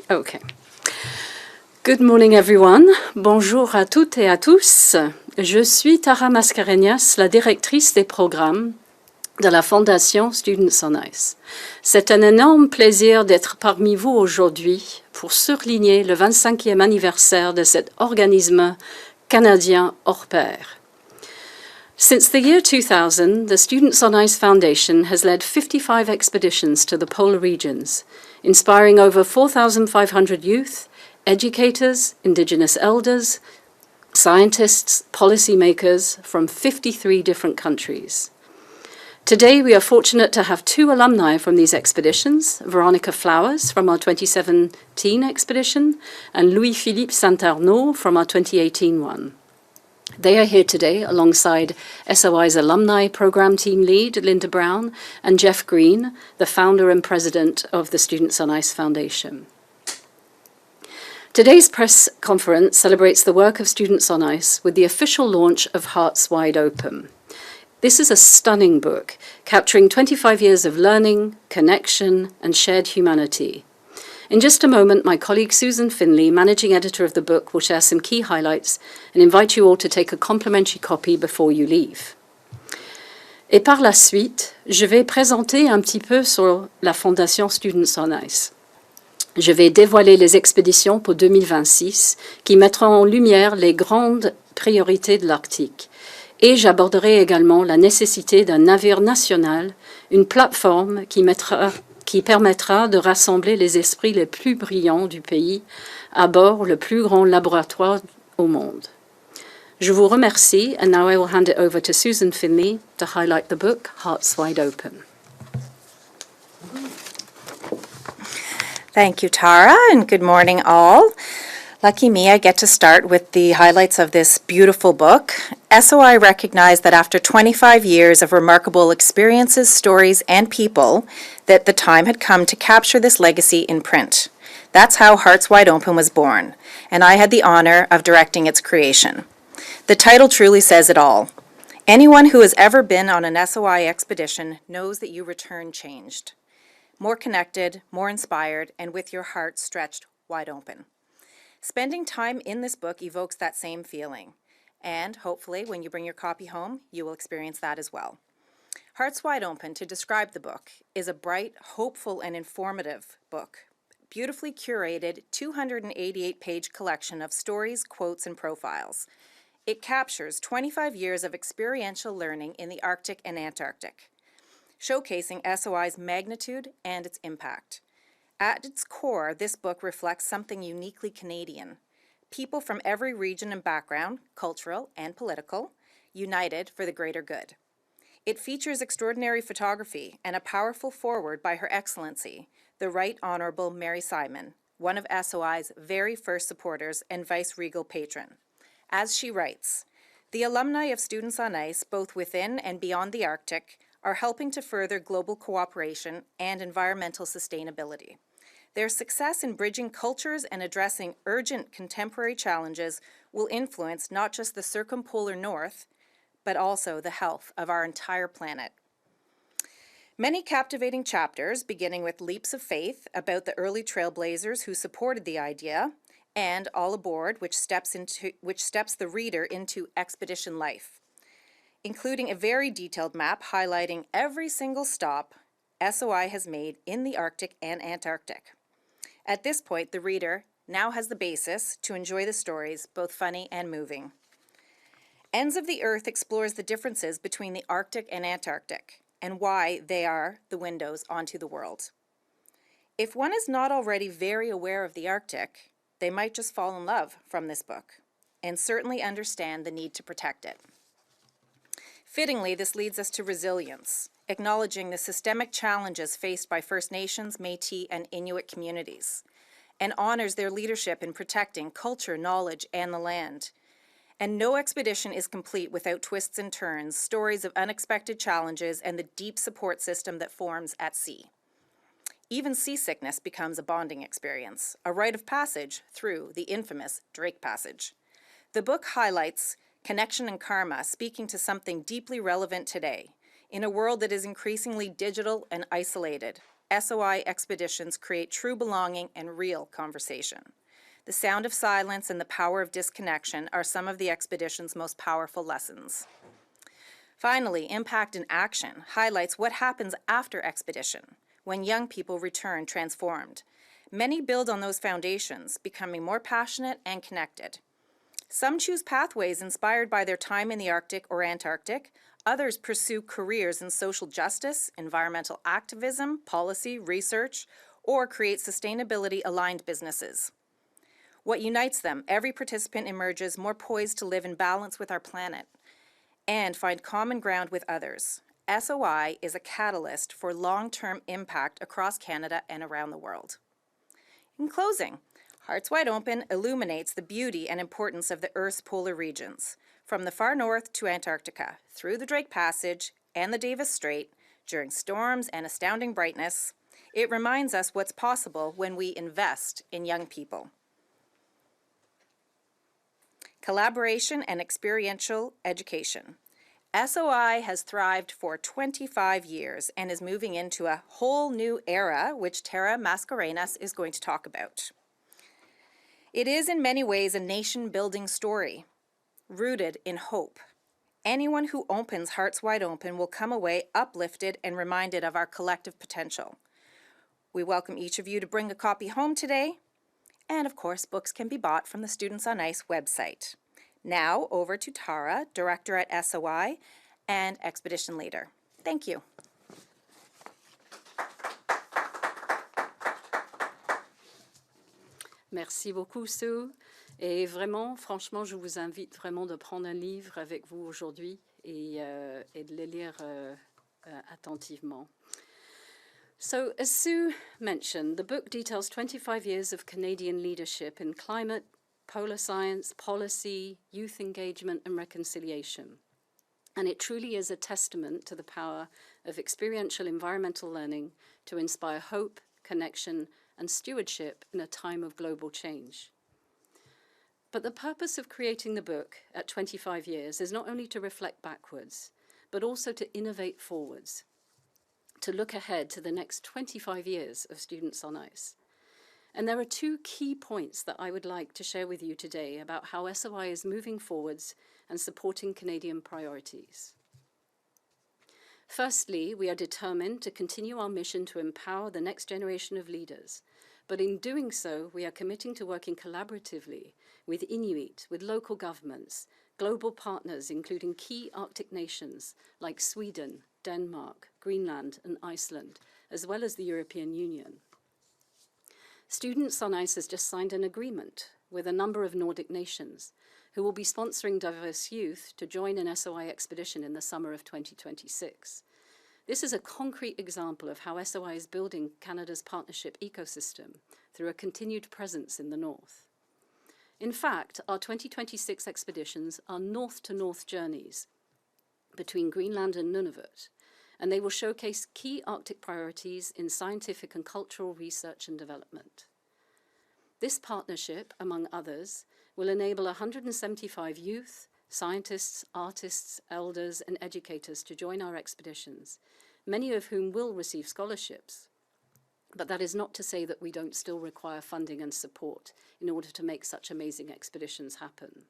Okay. Good morning, everyone. Bonjour à toutes et à tous. Je suis Tara Mascarenhas, la directrice des programmes de la Fondation Students on Ice. C'est un énorme plaisir d'être parmi vous aujourd'hui pour souligner le 25e anniversaire de cet organisme canadien hors pair. Since the year 2000, the Students on Ice Foundation has led 55 expeditions to the polar regions, inspiring over 4,500 youth, educators, Indigenous elders, scientists, policymakers from 53 different countries. Today, we are fortunate to have two alumni from these expeditions, Veronica Flowers from our 2017 expedition and Louis-Philippe Saint-Arnaud from our 2018 one. They are here today alongside SOI's alumni program team lead, Linda Brown, and Jeff Green, the founder and president of the Students on Ice Foundation. Today's press conference celebrates the work of Students on Ice with the official launch of Hearts Wide Open. This is a stunning book, capturing 25 years of learning, connection, and shared humanity. In just a moment, my colleague Susan Finley, managing editor of the book, will share some key highlights and invite you all to take a complimentary copy before you leave. Et par la suite, je vais présenter un petit peu sur la Fondation Students on Ice. Je vais dévoiler les expéditions pour 2026 qui mettront en lumière les grandes priorités de l'Arctique. Et j'aborderai également la nécessité d'un navire national, une plateforme qui permettra de rassembler les esprits les plus brillants du pays à bord le plus grand laboratoire au monde. Je vous remercie, and now I will hand it over to Susan Finley to highlight the book, Hearts Wide Open. Thank you, Tara, and good morning, all. Lucky me, I get to start with the highlights of this beautiful book. SOI recognized that after 25 years of remarkable experiences, stories, and people, that the time had come to capture this legacy in print. That's how Hearts Wide Open was born, and I had the honor of directing its creation. The title truly says it all. Anyone who has ever been on an SOI expedition knows that you return changed, more connected, more inspired, and with your heart stretched wide open. Spending time in this book evokes that same feeling, and hopefully when you bring your copy home, you will experience that as well. Hearts Wide Open, to describe the book, is a bright, hopeful, and informative book, beautifully curated 288-page collection of stories, quotes, and profiles. It captures 25 years of experiential learning in the Arctic and Antarctic, showcasing SOI's magnitude and its impact. At its core, this book reflects something uniquely Canadian. People from every region and background, cultural and political, united for the greater good. It features extraordinary photography and a powerful foreword by Her Excellency, the Right Honourable Mary Simon, one of SOI's very first supporters and vice-regal patron. As she writes, the alumni of Students on Ice, both within and beyond the Arctic, are helping to further global cooperation and environmental sustainability. Their success in bridging cultures and addressing urgent contemporary challenges will influence not just the circumpolar north, but also the health of our entire planet. Many captivating chapters, beginning with Leaps of Faith about the early trailblazers who supported the idea, and All Aboard, which steps the reader into expedition life, including a very detailed map highlighting every single stop SOI has made in the Arctic and Antarctic. At this point, the reader now has the basis to enjoy the stories, both funny and moving. Ends of the Earth explores the differences between the Arctic and Antarctic and why they are the windows onto the world. If one is not already very aware of the Arctic, they might just fall in love from this book and certainly understand the need to protect it. Fittingly, this leads us to resilience, acknowledging the systemic challenges faced by First Nations, Métis, and Inuit communities, and honors their leadership in protecting culture, knowledge, and the land. And no expedition is complete without twists and turns, stories of unexpected challenges, and the deep support system that forms at sea. Even seasickness becomes a bonding experience, a rite of passage through the infamous Drake Passage. The book highlights connection and karma, speaking to something deeply relevant today, in a world that is increasingly digital and isolated, SOI expeditions create true belonging and real conversation. The sound of silence and the power of disconnection are some of the expedition's most powerful lessons. Finally, Impact in Action highlights what happens after expedition, when young people return transformed. Many build on those foundations, becoming more passionate and connected. Some choose pathways inspired by their time in the Arctic or Antarctic. Others pursue careers in social justice, environmental activism, policy, research, or create sustainability-aligned businesses. What unites them? Every participant emerges more poised to live in balance with our planet and find common ground with others. SOI is a catalyst for long-term impact across Canada and around the world. In closing, Hearts Wide Open illuminates the beauty and importance of the Earth's polar regions, from the far north to Antarctica, through the Drake Passage and the Davis Strait, during storms and astounding brightness. It reminds us what's possible when we invest in young people. Collaboration and experiential education. SOI has thrived for 25 years and is moving into a whole new era, which Tara Mascarenhas is going to talk about. It is in many ways a nation-building story, rooted in hope. Anyone who opens Hearts Wide Open will come away uplifted and reminded of our collective potential. We welcome each of you to bring a copy home today. And of course, books can be bought from the Students on Ice website. Now, over to Tara, Director at SOI and Expedition Leader. Thank you. Merci beaucoup, Sue. Et vraiment, franchement, je vous invite vraiment de prendre un livre avec vous aujourd'hui et de le lire attentivement. So, as Sue mentioned, the book details 25 years of Canadian leadership in climate, polar science, policy, youth engagement, and reconciliation. And it truly is a testament to the power of experiential environmental learning to inspire hope, connection, and stewardship in a time of global change. But the purpose of creating the book at 25 years is not only to reflect backwards, but also to innovate forwards, to look ahead to the next 25 years of Students on Ice. And there are two key points that I would like to share with you today about how SOI is moving forwards and supporting Canadian priorities. Firstly, we are determined to continue our mission to empower the next generation of leaders. But in doing so, we are committing to working collaboratively with Inuit, with local governments, global partners, including key Arctic nations like Sweden, Denmark, Greenland, and Iceland, as well as the European Union. Students on Ice has just signed an agreement with a number of Nordic nations who will be sponsoring diverse youth to join an SOI expedition in the summer of 2026. This is a concrete example of how SOI is building Canada's partnership ecosystem through a continued presence in the north. In fact, our 2026 expeditions are north-to-north journeys between Greenland and Nunavut, and they will showcase key Arctic priorities in scientific and cultural research and development. This partnership, among others, will enable 175 youth, scientists, artists, elders, and educators to join our expeditions, many of whom will receive scholarships. But that is not to say that we don't still require funding and support in order to make such amazing expeditions happen.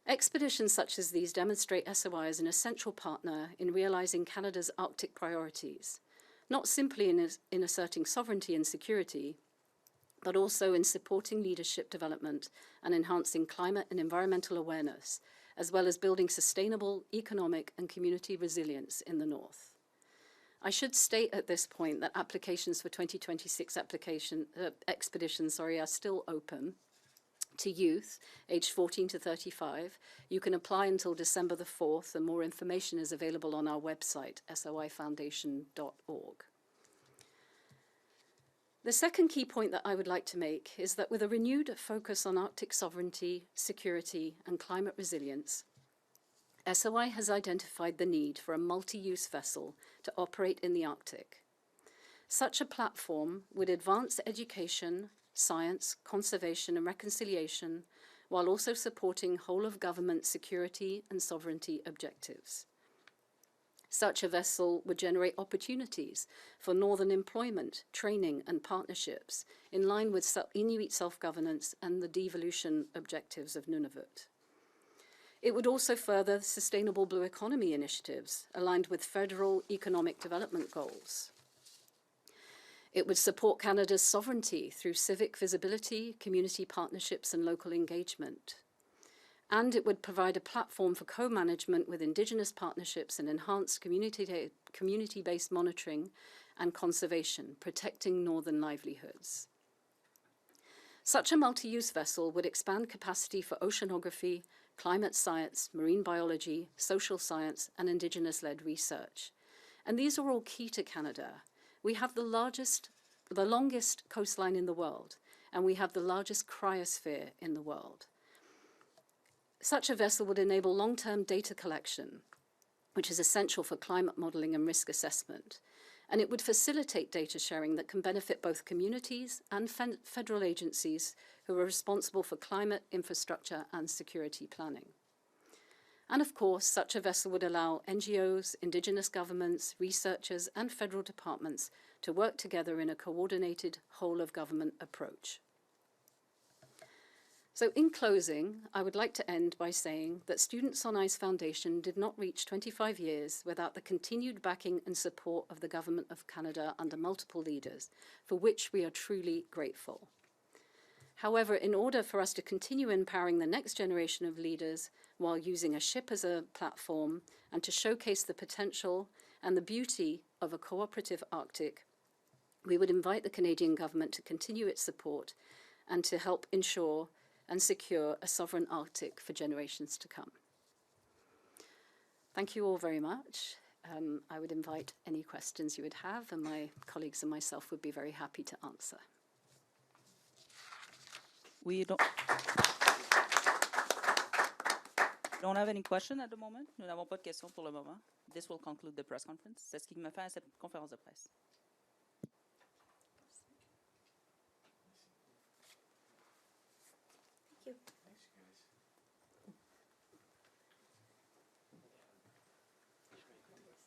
Expeditions such as these demonstrate SOI as an essential partner in realizing Canada's Arctic priorities, not simply in asserting sovereignty and security, but also in supporting leadership development and enhancing climate and environmental awareness, as well as building sustainable economic and community resilience in the North. I should state at this point that applications for 2026 expeditions are still open to youth aged 14 to 35. You can apply until December the 4th, and more information is available on our website, soifoundation.org. The second key point that I would like to make is that with a renewed focus on Arctic sovereignty, security, and climate resilience, SOI has identified the need for a multi-use vessel to operate in the Arctic. Such a platform would advance education, science, conservation, and reconciliation, while also supporting whole-of-government security and sovereignty objectives. Such a vessel would generate opportunities for northern employment, training and partnerships in line with Inuit self-governance and the devolution objectives of Nunavut. It would also further sustainable blue economy initiatives aligned with federal economic development goals. It would support Canada's sovereignty through civic visibility, community partnerships and local engagement. And it would provide a platform for co-management with Indigenous partnerships and enhanced community-based monitoring and conservation, protecting northern livelihoods. Such a multi-use vessel would expand capacity for oceanography, climate science, marine biology, social science, and Indigenous-led research. And these are all key to Canada. We have the longest coastline in the world, and we have the largest cryosphere in the world. Such a vessel would enable long-term data collection, which is essential for climate modeling and risk assessment. And it would facilitate data sharing that can benefit both communities and federal agencies who are responsible for climate, infrastructure, and security planning. And of course, such a vessel would allow NGOs, Indigenous governments, researchers, and federal departments to work together in a coordinated whole-of-government approach. So in closing, I would like to end by saying that Students on Ice Foundation did not reach 25 years without the continued backing and support of the Government of Canada under multiple leaders, for which we are truly grateful. However, in order for us to continue empowering the next generation of leaders while using a ship as a platform and to showcase the potential and the beauty of a cooperative Arctic, we would invite the Canadian government to continue its support and to help ensure and secure a sovereign Arctic for generations to come. Thank you all very much. I would invite any questions you would have, and my colleagues and myself would be very happy to answer. We don't have any question at the moment. Nous n'avons pas de questions pour le moment. This will conclude the press conference. C'est ce qui me fait à cette conférence de presse. Thank you.